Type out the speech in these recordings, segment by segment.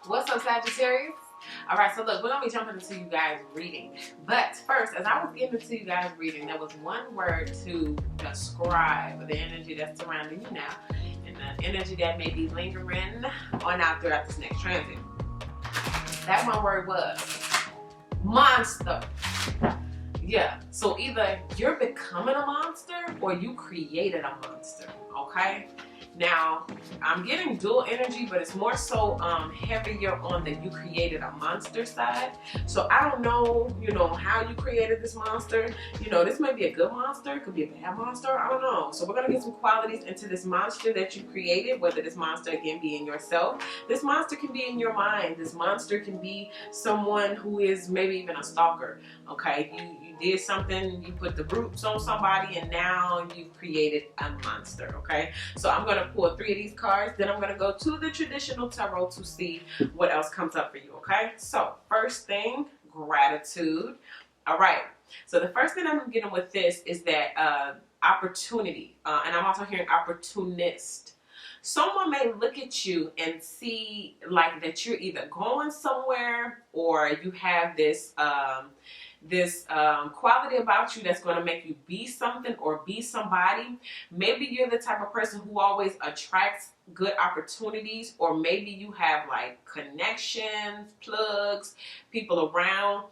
What's up, Sagittarius? All right, so look, we're gonna be jumping into you guys' reading. But first, as I was getting into you guys' reading, there was one word to describe the energy that's surrounding you now, and the energy that may be lingering on out throughout this next transit. That one word was monster. Yeah, so either you're becoming a monster or you created a monster, okay? Now, I'm getting dual energy, but it's more so heavier on the you created a monster side. So I don't know, how you created this monster. This may be a good monster, it could be a bad monster, I don't know. So we're going to get some qualities into this monster that you created, whether this monster, again, be in yourself. This monster can be in your mind. This monster can be someone who is maybe even a stalker, okay? You did something, you put the roots on somebody, and now you've created a monster, okay? So I'm going to pull 3 of these cards, then I'm going to go to the traditional tarot to see what else comes up for you, okay? So first thing, gratitude. All right, so the first thing I'm getting with this is that opportunity, and I'm also hearing opportunist. Someone may look at you and see like that you're either going somewhere or you have this quality about you that's going to make you be something or be somebody. Maybe you're the type of person who always attracts good opportunities, or maybe you have like connections, plugs, people around.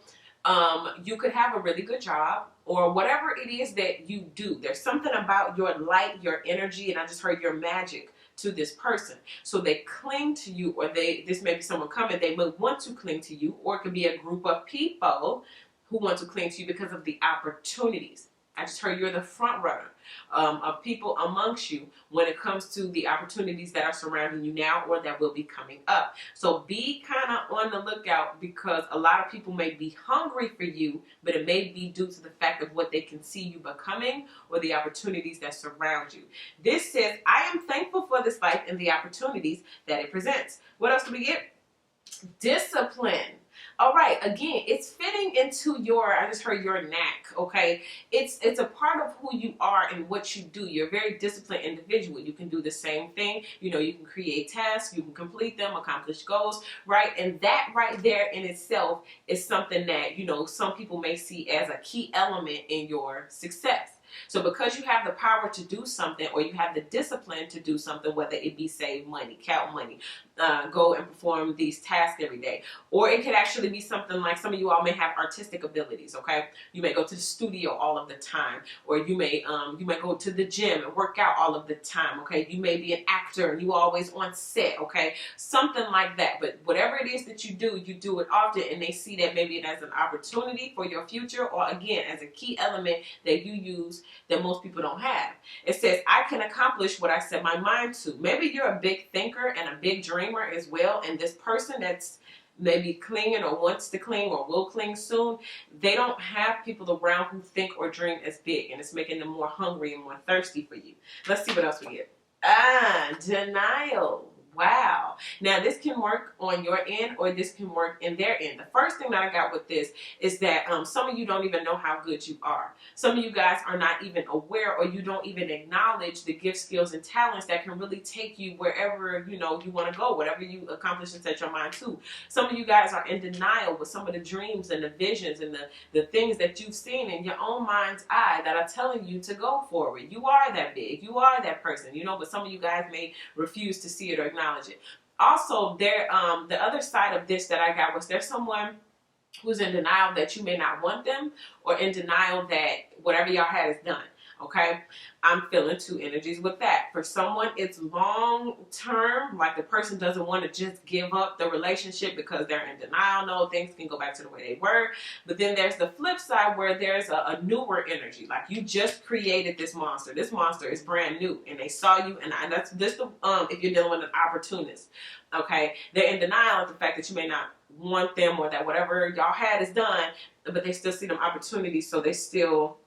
You could have a really good job or whatever it is that you do. There's something about your light, your energy, and I just heard your magic to this person. So they cling to you, or this may be someone coming, they may want to cling to you, or it could be a group of people who want to cling to you because of the opportunities. I just heard you're the front runner of people amongst you when it comes to the opportunities that are surrounding you now or that will be coming up. So be kind of on the lookout, because a lot of people may be hungry for you, but it may be due to the fact of what they can see you becoming or the opportunities that surround you. This says, I am thankful for this life and the opportunities that it presents. What else do we get? Discipline. All right, again, it's fitting into I just heard your knack, okay? It's a part of who you are and what you do. You're a very disciplined individual. You can do the same thing. You can create tasks, you can complete them, accomplish goals, right? And that right there in itself is something that, some people may see as a key element in your success. So because you have the power to do something, or you have the discipline to do something, whether it be save money, count money, go and perform these tasks every day, or it could actually be something like some of you all may have artistic abilities, okay? You may go to the studio all of the time, or you may go to the gym and work out all of the time, okay? You may be an actor and you always on set, okay? Something like that. But whatever it is that you do it often, and they see that maybe as an opportunity for your future, or again, as a key element that you use that most people don't have. It says, I can accomplish what I set my mind to. Maybe you're a big thinker and a big dreamer as well, and this person that's maybe clinging or wants to cling or will cling soon, they don't have people around who think or dream as big, and it's making them more hungry and more thirsty for you. Let's see what else we get. Denial. Wow. Now this can work on your end, or this can work in their end. The first thing that I got with this is that some of you don't even know how good you are. Some of you guys are not even aware, or you don't even acknowledge the gifts, skills, and talents that can really take you wherever you want to go, whatever you accomplish and set your mind to. Some of you guys are in denial with some of the dreams and the visions and the things that you've seen in your own mind's eye that are telling you to go forward. You are that big. You are that person, but some of you guys may refuse to see it or acknowledge it. Also, the other side of this that I got was, there's someone who's in denial that you may not want them, or in denial that whatever y'all had is done. Okay, I'm feeling 2 energies with that. For someone, it's long term, like the person doesn't want to just give up the relationship because they're in denial. No, things can go back to the way they were. But then there's the flip side, where there's a newer energy, like you just created this monster. This monster is brand new, and they saw you, and that's this. If you're dealing with an opportunist, okay, they're in denial of the fact that you may not want them, or that whatever y'all had is done, but they still see them opportunities, so they still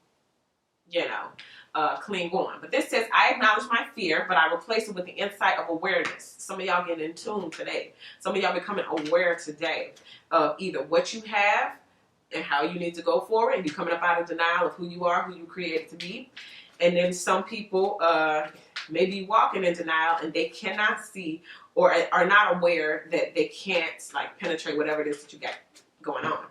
cling on. But this says, I acknowledge my fear, but I replace it with the insight of awareness. Some of y'all getting in tune today. Some of y'all becoming aware today of either what you have and how you need to go forward, and you coming up out of denial of who you are, who you created to be. And then some people, maybe walking in denial and they cannot see or are not aware that they can't like penetrate whatever it is that you got going on.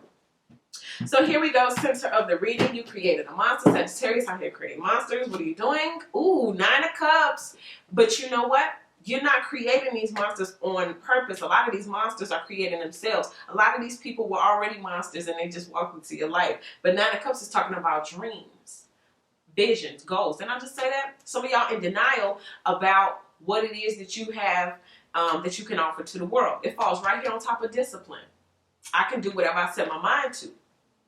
So here we go, center of the reading. You created a monster. Sagittarius out here creating monsters. What are you doing? Ooh, 9 of Cups. But you know what? You're not creating these monsters on purpose. A lot of these monsters are creating themselves. A lot of these people were already monsters and they just walked into your life. But 9 of Cups is talking about dreams, visions, goals. And I'll just say that some of y'all in denial about what it is that you have that you can offer to the world. It falls right here on top of discipline. I can do whatever I set my mind to.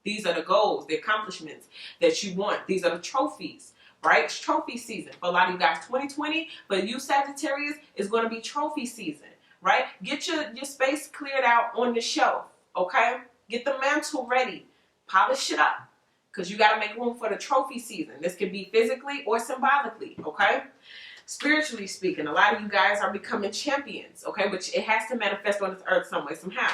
These are the goals, the accomplishments that you want. These are the trophies, right? It's trophy season. For a lot of you guys, 2020, but you Sagittarius is going to be trophy season, right? Get your space cleared out on the shelf, okay? Get the mantle ready. Polish it up because you got to make room for the trophy season. This could be physically or symbolically, okay? Spiritually speaking, a lot of you guys are becoming champions, okay? But it has to manifest on this earth some way, somehow,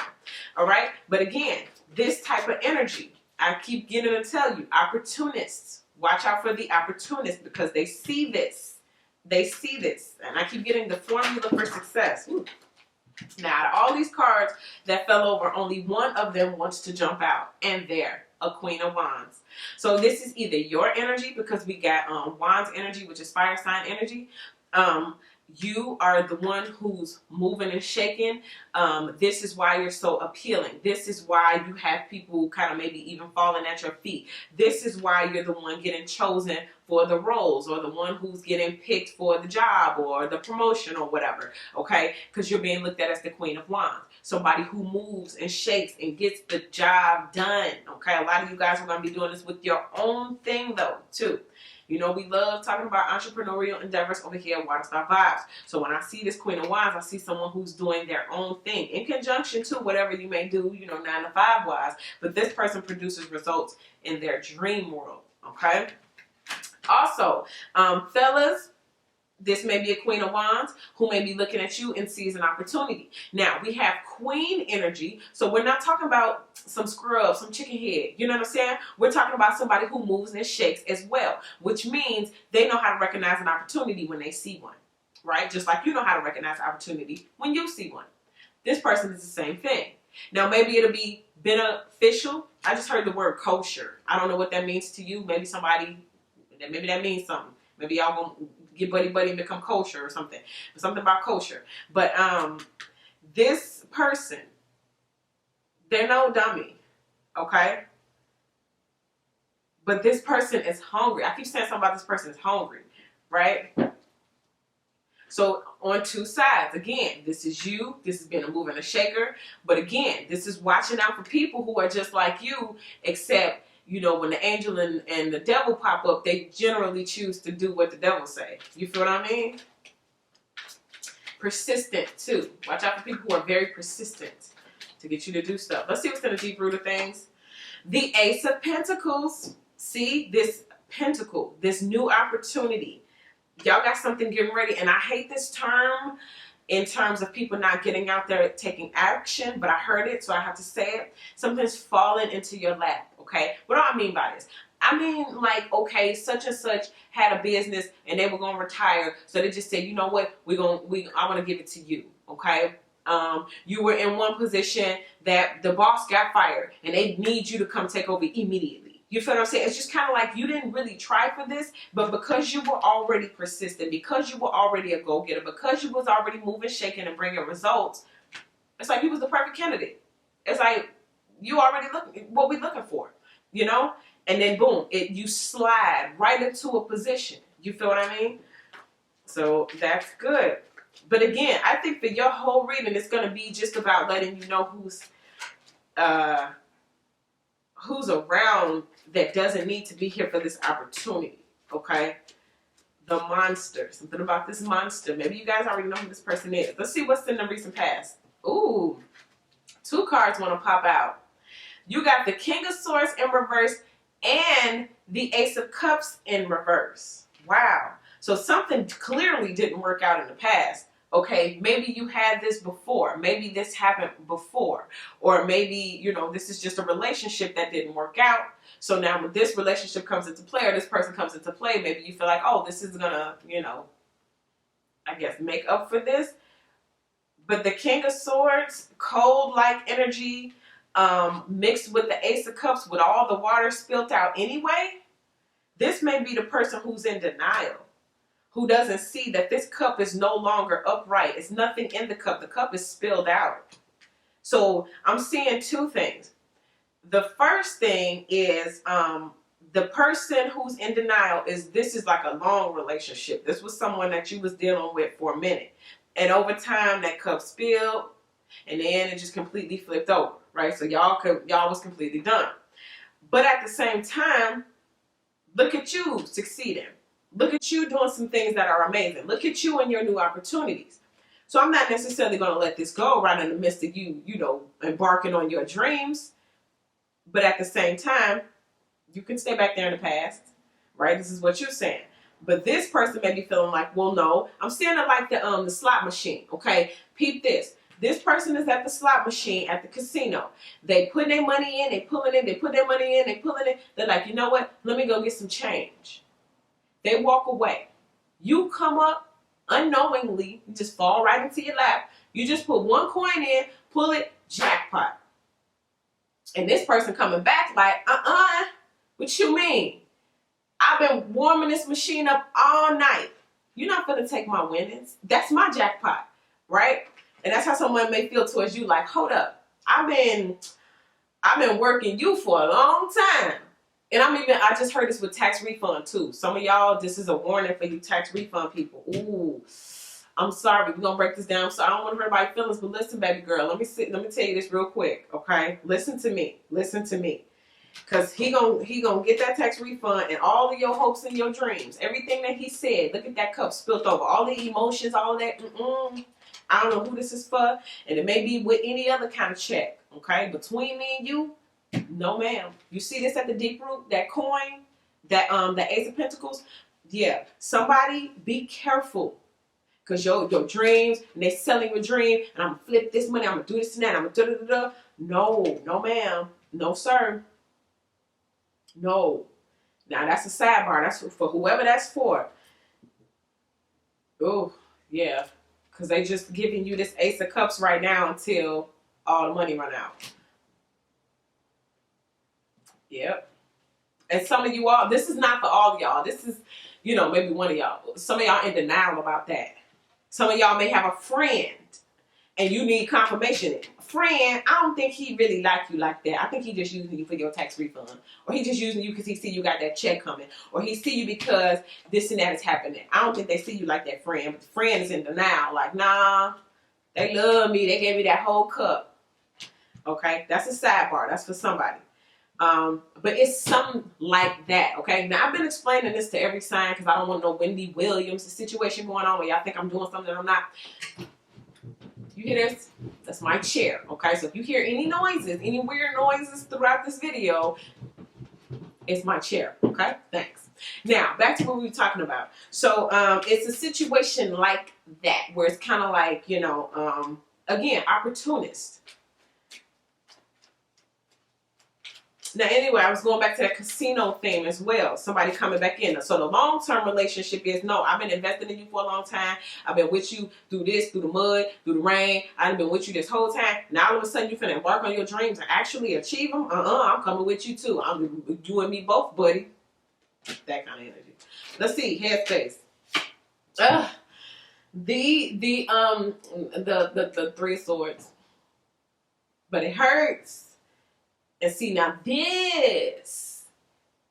all right? But again, this type of energy, I keep getting to tell you, opportunists, watch out for the opportunists because they see this. They see this. And I keep getting the formula for success. Ooh. Now, out of all these cards that fell over, only one of them wants to jump out. And there, a Queen of Wands. So this is either your energy because we got Wands energy, which is fire sign energy. You are the one who's moving and shaking. This is why you're so appealing. This is why you have people kind of maybe even falling at your feet. This is why you're the one getting chosen for the roles or the one who's getting picked for the job or the promotion or whatever, okay? Because you're being looked at as the Queen of Wands. Somebody who moves and shakes and gets the job done, okay? A lot of you guys are going to be doing this with your own thing though, too. You know, we love talking about entrepreneurial endeavors over here at Water Star Vibes. So when I see this Queen of Wands, I see someone who's doing their own thing in conjunction to whatever you may do, you know, 9 to 5 wise. But this person produces results in their dream world, okay? Also, fellas, this may be a Queen of Wands who may be looking at you and sees an opportunity. Now, we have Queen energy, so we're not talking about some scrub, some chicken head. You know what I'm saying? We're talking about somebody who moves and shakes as well, which means they know how to recognize an opportunity when they see one, right? Just like you know how to recognize an opportunity when you see one. This person is the same thing. Now, maybe it'll be beneficial. I just heard the word kosher. I don't know what that means to you. Maybe maybe that means something. Maybe y'all gonna get buddy and become kosher or something. Something about kosher. But this person, they're no dummy, okay? But this person is hungry. I keep saying something about this person is hungry, right? So on two sides, again, this is you. This has been a mover and a shaker. But again, this is watching out for people who are just like you, except, you know, when the angel and the devil pop up, they generally choose to do what the devil say. You feel what I mean? Persistent, too. Watch out for people who are very persistent to get you to do stuff. Let's see what's in the deep root of things. The Ace of Pentacles. See, this pentacle, this new opportunity. Y'all got something getting ready. And I hate this term in terms of people not getting out there taking action, but I heard it, so I have to say it. Something's falling into your lap, okay? What do I mean by this? I mean, like, okay, such and such had a business and they were going to retire, so they just said, you know what, I want to give it to you, okay? You were in one position that the boss got fired and they need you to come take over immediately. You feel what I'm saying? It's just kind of like you didn't really try for this, but because you were already persistent, because you were already a go-getter, because you was already moving, shaking, and bringing results, it's like you was the perfect candidate. It's like you already what we looking for, you know? And then boom, you slide right into a position. You feel what I mean? So that's good. But again, I think for your whole reading, it's going to be just about letting you know who's around that doesn't need to be here for this opportunity, okay? The monster. Something about this monster. Maybe you guys already know who this person is. Let's see what's in the recent past. Ooh, 2 cards want to pop out. You got the King of Swords in reverse and the Ace of Cups in reverse. Wow. So something clearly didn't work out in the past. Okay, maybe you had this before. Maybe this happened before. Or maybe, you know, this is just a relationship that didn't work out. So now when this relationship comes into play or this person comes into play, maybe you feel like, oh, this is going to, you know, I guess, make up for this. But the King of Swords, cold-like energy, mixed with the Ace of Cups with all the water spilt out anyway, this may be the person who's in denial, who doesn't see that this cup is no longer upright. It's nothing in the cup. The cup is spilled out. So I'm seeing two things. The first thing is the person who's in denial this is like a long relationship. This was someone that you was dealing with for a minute. And over time, that cup spilled, and then it just completely flipped over, right? So y'all was completely done. But at the same time, look at you succeeding. Look at you doing some things that are amazing. Look at you and your new opportunities. So I'm not necessarily going to let this go right in the midst of you, embarking on your dreams. But at the same time, you can stay back there in the past, right? This is what you're saying. But this person may be feeling like, well, no, I'm seeing it like the slot machine, okay? Peep this. This person is at the slot machine at the casino. They put their money in, they pull it in, they put their money in, they pull it in. They're like, you know what? Let me go get some change. They walk away. You come up unknowingly, you just fall right into your lap. You just put one coin in, pull it, jackpot. And this person coming back like, what you mean? I've been warming this machine up all night. You're not going to take my winnings. That's my jackpot, right? And that's how someone may feel towards you, like, hold up. I've been working you for a long time. And I just heard this with tax refund too. Some of y'all, this is a warning for you tax refund people. Ooh, I'm sorry. We're going to break this down. So I don't want to hurt anybody's feelings, but listen, baby girl, let me tell you this real quick, okay? Listen to me. Because he gonna get that tax refund and all of your hopes and your dreams. Everything that he said. Look at that cup spilt over. All the emotions, all that. I don't know who this is for. And it may be with any other kind of check. Okay? Between me and you, no ma'am. You see this at the deep root? That coin? The Ace of Pentacles? Yeah. Somebody be careful. Because your dreams, and they selling your dream, and I'm going to flip this money, I'm going to do this and that, I'm going to da-da-da-da. No ma'am. No sir. No. Now that's a sidebar. That's for whoever that's for. Oh, yeah. Because they just giving you this Ace of Cups right now until all the money run out. Yep. And some of you all, this is not for all of y'all. This is, maybe one of y'all. Some of y'all in denial about that. Some of y'all may have a friend and you need confirmation. Friend, I don't think he really like you like that. I think he just using you for your tax refund. Or he just using you because he see you got that check coming. Or he see you because this and that is happening. I don't think they see you like that friend. But the friend is in denial. Like, nah, they love me. They gave me that whole cup. Okay? That's a sidebar. That's for somebody. But it's something like that, okay? Now, I've been explaining this to every sign because I don't want no Wendy Williams situation going on where y'all think I'm doing something that I'm not. You hear this? That's my chair, okay? So if you hear any noises, any weird noises throughout this video, it's my chair, okay? Thanks. Now, back to what we were talking about. So it's a situation like that where it's kind of like, again, opportunist. Now, anyway, I was going back to that casino theme as well. Somebody coming back in. So the long-term relationship is, no, I've been investing in you for a long time. I've been with you through this, through the mud, through the rain. I've been with you this whole time. Now, all of a sudden, you're finna embark on your dreams and actually achieve them? I'm coming with you, too. You and me both, buddy. That kind of energy. Let's see. Headspace. The Three of Swords. But it hurts. And see, now this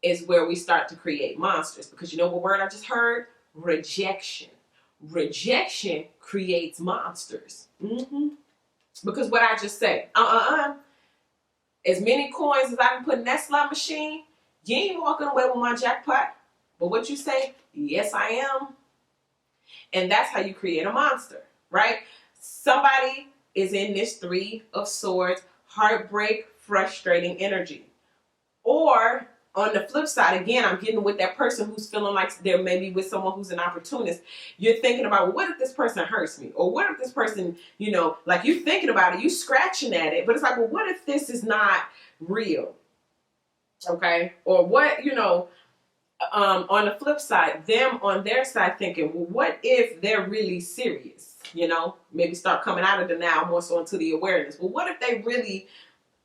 is where we start to create monsters. Because you know what word I just heard? Rejection. Rejection creates monsters. Because what I just said, as many coins as I can put in that slot machine, you ain't walking away with my jackpot. But what you say, yes, I am. And that's how you create a monster, right? Somebody is in this Three of Swords, heartbreak, frustrating energy. Or on the flip side, again, I'm getting with that person who's feeling like they're maybe with someone who's an opportunist. You're thinking about, well, what if this person hurts me? Or what if this person, like you thinking about it, you scratching at it, but it's like, well, what if this is not real? Okay? Or what, On the flip side, them on their side thinking, well, what if they're really serious? You know, maybe start coming out of denial more so into the awareness. Well, what if they really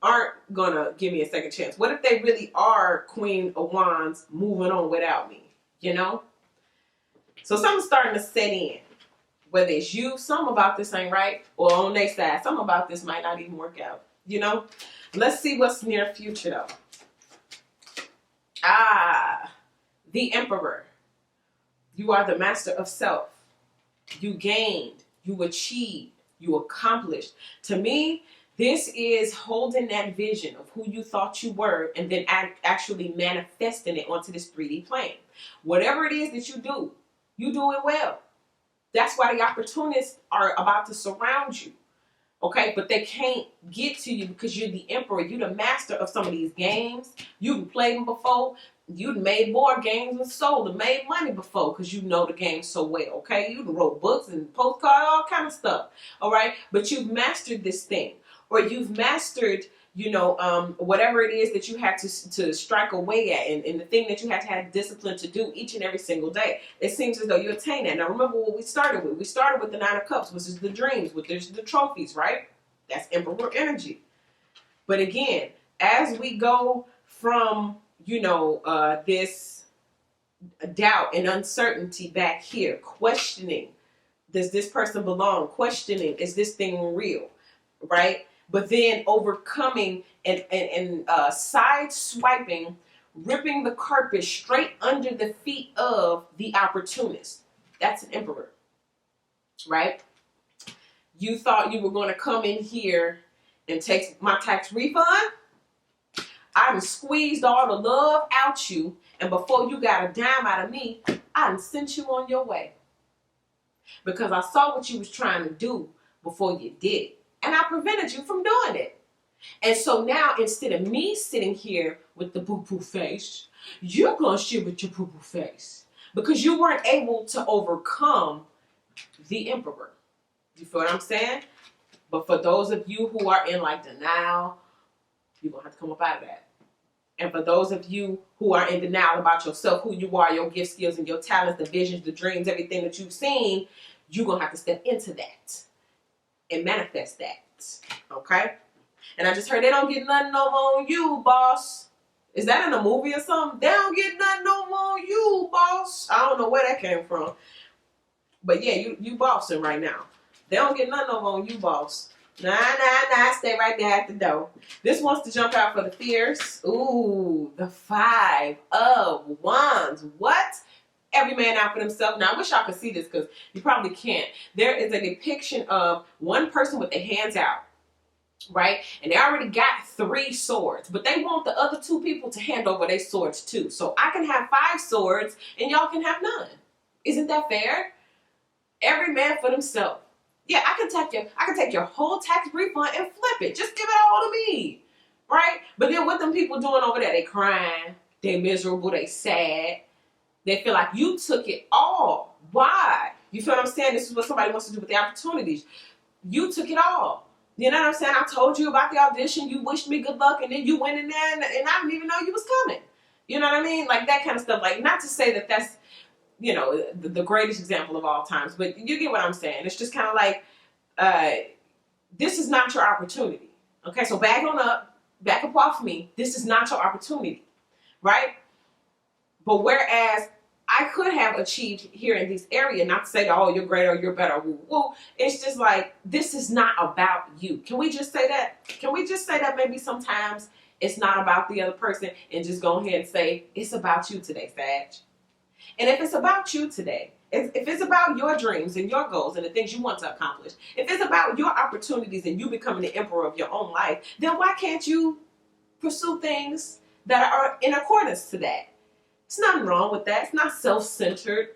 aren't gonna give me a second chance? What if they really are Queen of Wands moving on without me? You know? So something's starting to set in. Whether it's you, something about this ain't right, or on their side, something about this might not even work out. You know? Let's see what's near future though. The Emperor. You are the master of self. You gained, you achieved, you accomplished. To me, this is holding that vision of who you thought you were and then actually manifesting it onto this 3D plane. Whatever it is that you do it well. That's why the opportunists are about to surround you. Okay, but they can't get to you because you're the emperor. You're the master of some of these games. You've played them before. You've made board games and sold and made money before because you know the game so well. Okay, you wrote books and postcards, all kind of stuff. All right, but you've mastered this thing, or you've mastered, you know, whatever it is that you had to strike away at, and the thing that you had to have discipline to do each and every single day. It seems as though you attain that. Now remember what we started with. We started with the 9 of Cups, which is the dreams, which is the trophies, right? That's Emperor energy. But again, as we go from, you know, this doubt and uncertainty back here, questioning, does this person belong? Questioning, is this thing real? Right? But then overcoming and side swiping, ripping the carpet straight under the feet of the opportunist. That's an emperor, right? You thought you were going to come in here and take my tax refund? I done squeezed all the love out you, and before you got a dime out of me, I done sent you on your way. Because I saw what you was trying to do before you did it. And I prevented you from doing it. And so now, instead of me sitting here with the boo-boo face, you're going to sit with your boo-boo face. Because you weren't able to overcome the emperor. You feel what I'm saying? But for those of you who are in like denial, you're going to have to come up out of that. And for those of you who are in denial about yourself, who you are, your gifts, skills, and your talents, the visions, the dreams, everything that you've seen, you're going to have to step into that and manifest that. Okay? And I just heard they don't get nothing over on you, boss. Is that in a movie or something? They don't get nothing over on you, boss. I don't know where that came from. But yeah, you bossing right now. They don't get nothing over on you, boss. Nah, stay right there at the door. This wants to jump out for the fierce. Ooh, the 5 of Wands. What? Every man out for himself. Now, I wish y'all could see this because you probably can't. There is a depiction of one person with their hands out, right? And they already got 3 swords, but they want the other 2 people to hand over their swords too. So I can have 5 swords and y'all can have none. Isn't that fair? Every man for themselves. Yeah, I can take your whole tax refund and flip it. Just give it all to me, right? But then what them people doing over there? They crying, they miserable, they sad. They feel like you took it all. Why? You feel what I'm saying? This is what somebody wants to do with the opportunities. You took it all. You know what I'm saying? I told you about the audition. You wished me good luck, and then you went in there, and I didn't even know you was coming. You know what I mean? Like that kind of stuff. Like, not to say that that's, you know, the greatest example of all times, but you get what I'm saying. It's just kind of like, this is not your opportunity. Okay, so back up off me. This is not your opportunity, right? But whereas I could have achieved here in this area, not to say, oh, you're great or you're better. Woo. It's just like, this is not about you. Can we just say that? Can we just say that maybe sometimes it's not about the other person and just go ahead and say, it's about you today, Sag. And if it's about you today, if it's about your dreams and your goals and the things you want to accomplish, if it's about your opportunities and you becoming the emperor of your own life, then why can't you pursue things that are in accordance to that? There's nothing wrong with that. It's not self-centered.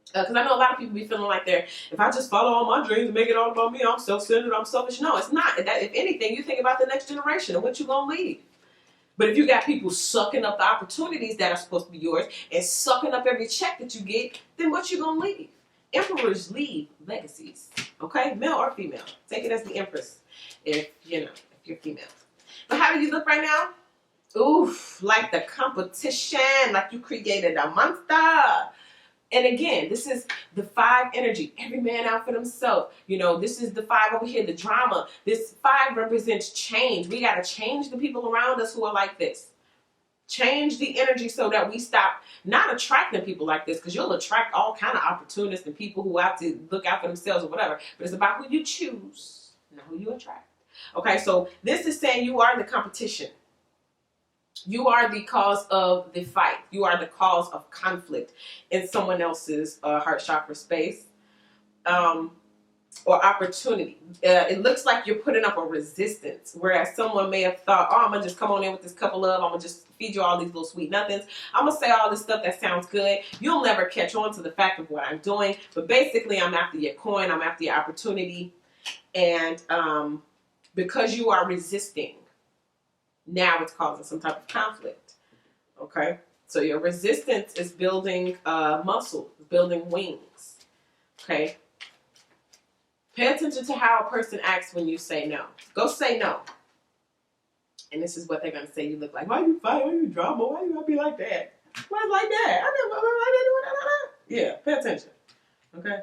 Because I know a lot of people be feeling like if I just follow all my dreams and make it all about me, I'm self-centered, I'm selfish. No, it's not. That, if anything, you think about the next generation and what you're going to leave. But if you got people sucking up the opportunities that are supposed to be yours and sucking up every check that you get, then what you going to leave? Emperors leave legacies. Okay? Male or female. Take it as the empress if you're female. But how do you look right now? Oof, like the competition, like you created a monster. And again, this is the 5 energy. Every man out for himself. You know, this is the 5 over here, the drama. This 5 represents change. We got to change the people around us who are like this. Change the energy so that we stop not attracting people like this, because you'll attract all kind of opportunists and people who have to look out for themselves or whatever. But it's about who you choose, not who you attract. Okay, so this is saying you are the competition. You are the cause of the fight. You are the cause of conflict in someone else's heart chakra space or opportunity. It looks like you're putting up a resistance, whereas someone may have thought, oh, I'm going to just come on in with this cup of love. I'm going to just feed you all these little sweet nothings. I'm going to say all this stuff that sounds good. You'll never catch on to the fact of what I'm doing. But basically, I'm after your coin. I'm after your opportunity. And because you are resisting, now it's causing some type of conflict. Okay, so your resistance is building muscle, building wings. Okay, pay attention to how a person acts when you say no. Go say no. And this is what they're going to say you look like. Why you fight? Why you drama? Why you going to be like that? Why like that? Yeah, pay attention. Okay.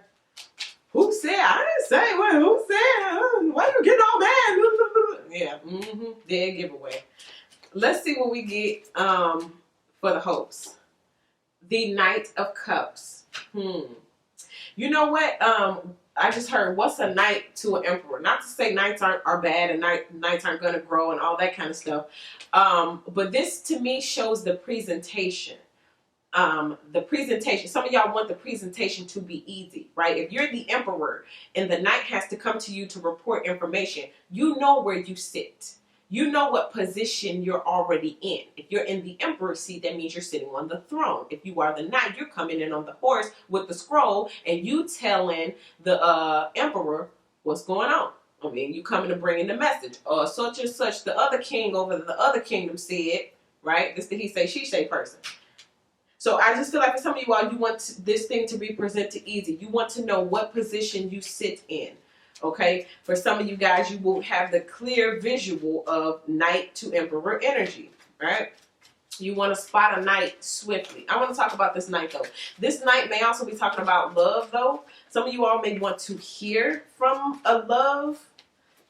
Who said? I didn't say. What? Who said? Why you getting all mad? Yeah. Dead giveaway. Let's see what we get for the hopes. The Knight of Cups. You know what? I just heard, what's a knight to an emperor? Not to say knights are bad and knights aren't going to grow and all that kind of stuff. But this to me shows the presentation. The presentation. Some of y'all want the presentation to be easy, right? If you're the emperor and the knight has to come to you to report information, you know where you sit. You know what position you're already in. If you're in the emperor's seat, that means you're sitting on the throne. If you are the knight, you're coming in on the horse with the scroll and you telling the emperor what's going on. I mean, you coming to bring in the message. Such and such, the other king over the other kingdom said, right? This the he say, she say person. So I just feel like for some of you all, you want this thing to be presented easy. You want to know what position you sit in. Okay, for some of you guys, you will have the clear visual of knight to emperor energy, right? You want to spot a knight swiftly. I want to talk about this knight, though. This knight may also be talking about love, though. Some of you all may want to hear from a love.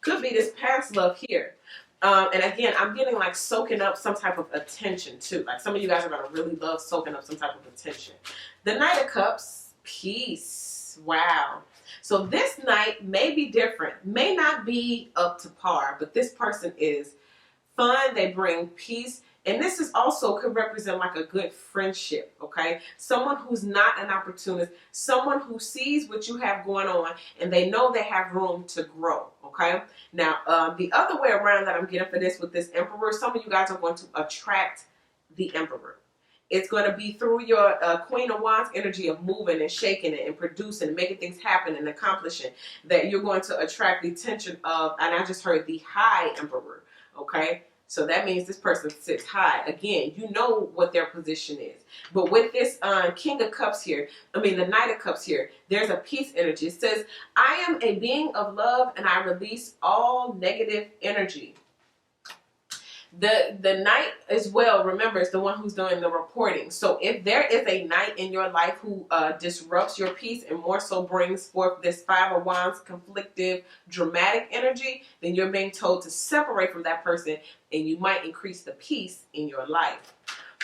Could be this past love here. And again, I'm getting like soaking up some type of attention, too. Like some of you guys are going to really love soaking up some type of attention. The Knight of Cups, peace. Wow. So this night may be different, may not be up to par, but this person is fun. They bring peace. And this is also could represent like a good friendship, okay? Someone who's not an opportunist, someone who sees what you have going on and they know they have room to grow, okay? Now, the other way around that I'm getting for this with this emperor, some of you guys are going to attract the emperor. It's going to be through your Queen of Wands energy of moving and shaking it and producing and making things happen and accomplishing that you're going to attract the attention of, and I just heard the high emperor, okay? So that means this person sits high. Again, you know what their position is. But with this King of Cups here, the Knight of Cups here, there's a peace energy. It says, I am a being of love and I release all negative energy. The knight as well, remember, is the one who's doing the reporting. So if there is a knight in your life who disrupts your peace and more so brings forth this 5 of Wands conflictive, dramatic energy, then you're being told to separate from that person and you might increase the peace in your life.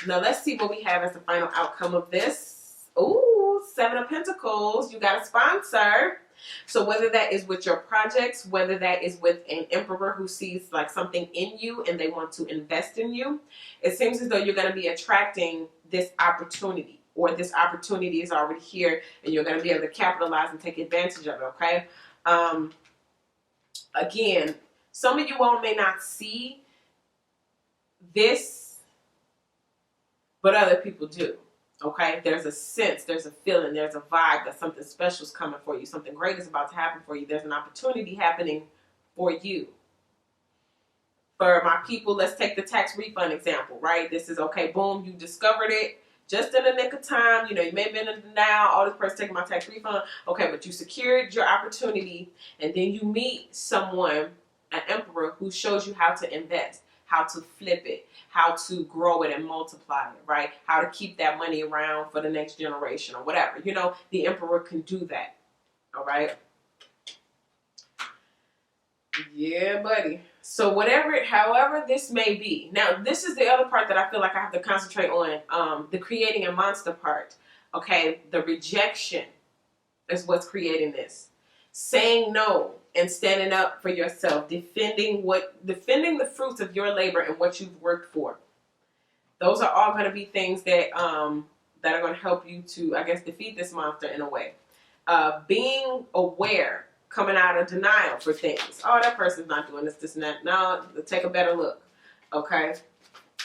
Now let's see what we have as the final outcome of this. Ooh, 7 of Pentacles. You got a sponsor. So whether that is with your projects, whether that is with an emperor who sees like something in you and they want to invest in you, it seems as though you're going to be attracting this opportunity, or this opportunity is already here and you're going to be able to capitalize and take advantage of it, okay? Again, some of you all may not see this, but other people do. Okay, there's a sense, there's a feeling, there's a vibe that something special is coming for you. Something great is about to happen for you. There's an opportunity happening for you. For my people, let's take the tax refund example, right? This is, okay, boom, you discovered it just in the nick of time. You know, you may have been in denial. Oh, this person taking my tax refund. Okay, but you secured your opportunity and then you meet someone, an emperor, who shows you how to invest. how to flip it, how to grow it and multiply it, right? How to keep that money around for the next generation or whatever. You know, the Emperor can do that, all right? Yeah, buddy. So however this may be. Now, this is the other part that I feel like I have to concentrate on, the creating a monster part. Okay, the rejection is what's creating this. Saying no and standing up for yourself, defending the fruits of your labor and what you've worked for. Those are all going to be things that that are going to help you to, I guess, defeat this monster in a way. Being aware, coming out of denial for things. Oh, that person's not doing this and that. No, take a better look. Okay.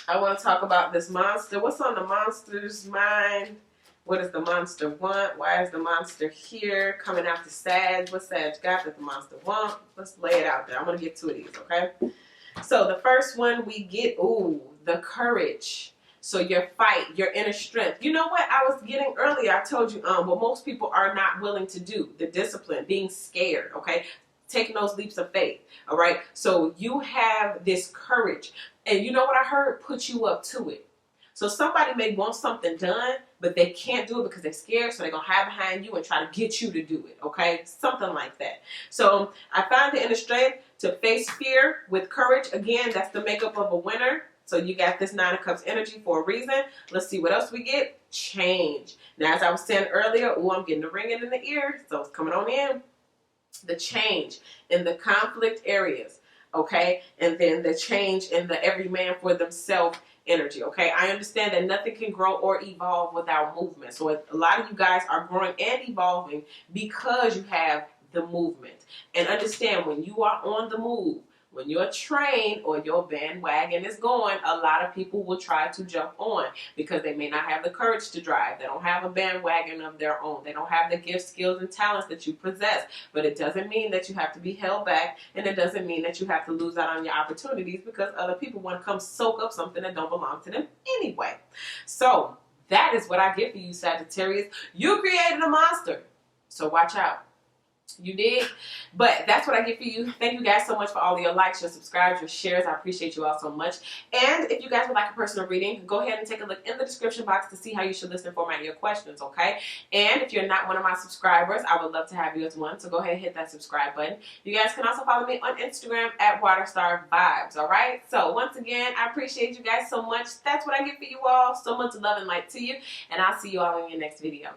I want to talk about this monster. What's on the monster's mind? What does the monster want? Why is the monster here? Coming after Sag. What's Sag got that the monster want? Let's lay it out there. I'm going to get two of these, okay? So the first one we get, the courage. So your fight, your inner strength. You know what I was getting earlier? I told you what most people are not willing to do. The discipline, being scared, okay? Taking those leaps of faith, all right? So you have this courage. And you know what I heard? Put you up to it. So somebody may want something done, but they can't do it because they're scared, so they're going to hide behind you and try to get you to do it, okay? Something like that. So I found the inner strength to face fear with courage. Again, that's the makeup of a winner. So you got this Nine of Cups energy for a reason. Let's see what else we get. Change. Now, as I was saying earlier, I'm getting the ringing in the ear, so it's coming on in. The change in the conflict areas, okay? And then the change in the every man for themselves energy, okay? I understand that nothing can grow or evolve without movement. So a lot of you guys are growing and evolving because you have the movement. And understand, when you are on the move, when your train or your bandwagon is going, a lot of people will try to jump on because they may not have the courage to drive. They don't have a bandwagon of their own. They don't have the gifts, skills, and talents that you possess. But it doesn't mean that you have to be held back, and it doesn't mean that you have to lose out on your opportunities because other people want to come soak up something that don't belong to them anyway. So that is what I get for you, Sagittarius. You created a monster, so watch out. You did, but that's what I get for you. Thank you guys so much for all your likes, your subscribes, your shares. I appreciate you all so much. And if you guys would like a personal reading, go ahead and take a look in the description box to see how you should list and format your questions, okay? And if you're not one of my subscribers, I would love to have you as one, so go ahead and hit that subscribe button. You guys can also follow me on Instagram at WaterStarVibes, all right? So once again, I appreciate you guys so much. That's what I get for you all. So much love and light to you, and I'll see you all in your next video.